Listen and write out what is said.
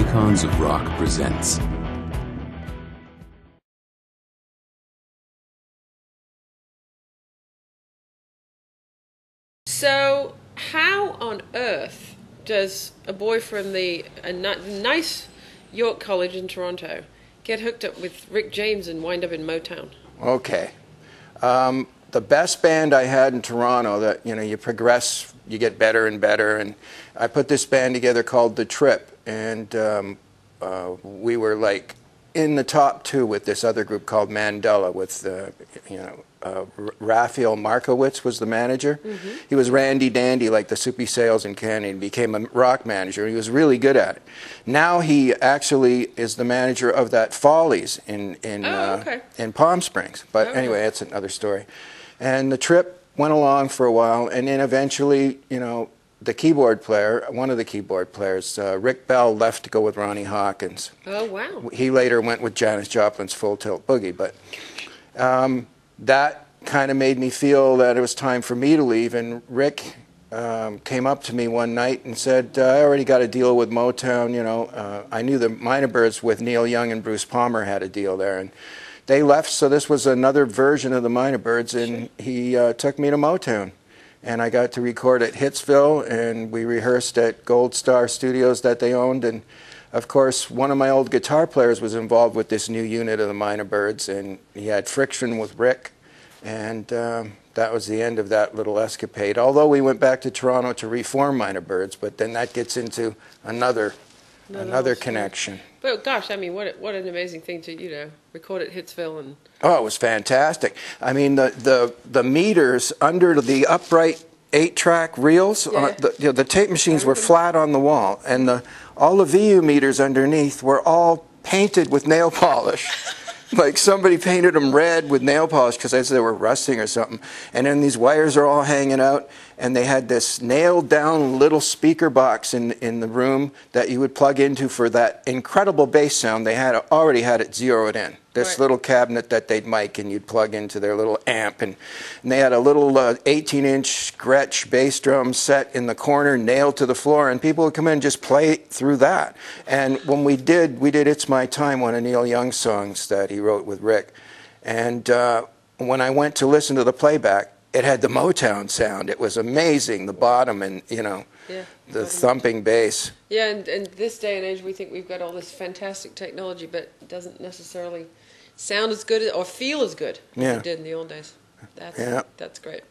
Icons of Rock presents. So, how on earth does a boy from a nice York College in Toronto get hooked up with Rick James and wind up in Motown? Okay. The best band I had in Toronto, that you progress, you get better and better, and I put this band together called The Trip, and we were like in the top two with this other group called Mandela with Raphael Markowitz was the manager. Mm-hmm. He was Randy Dandy, like the Soupy Sales in Canada, and became a rock manager. He was really good at it. Now he actually is the manager of that Follies in Palm Springs. But anyway, that's another story. And The Trip went along for a while, and then eventually, the keyboard player, one of the keyboard players, Rick Bell, left to go with Ronnie Hawkins. Oh, wow. He later went with Janis Joplin's Full Tilt Boogie, but that kind of made me feel that it was time for me to leave, and Rick came up to me one night and said, I already got a deal with Motown, I knew the Minor Birds with Neil Young and Bruce Palmer had a deal there, and they left, so this was another version of the Minor Birds, and he took me to Motown. And I got to record at Hitsville, and we rehearsed at Gold Star Studios that they owned. And, of course, one of my old guitar players was involved with this new unit of the Minor Birds, and he had friction with Rick. And that was the end of that little escapade. Although we went back to Toronto to reform Minor Birds, but then that gets into another connection. But gosh, I mean, what an amazing thing to record at Hitsville and. Oh, it was fantastic. I mean, the meters under the upright 8-track reels, the tape machines were flat on the wall, and all the VU meters underneath were all painted with nail polish. Like somebody painted them red with nail polish because they were rusting or something. And then these wires are all hanging out, and they had this nailed down little speaker box in the room that you would plug into for that incredible bass sound. They already had it zeroed in. This little cabinet that they'd mic, and you'd plug into their little amp. And they had a little 18-inch Gretsch bass drum set in the corner, nailed to the floor, and people would come in and just play through that. And when we did It's My Time, one of Neil Young's songs that he wrote with Rick. And when I went to listen to the playback, it had the Motown sound. It was amazing, the bottom and, the thumping bass. Yeah, and this day and age, we think we've got all this fantastic technology, but it doesn't necessarily sound as good or feel as good as it did in the old days. That's great.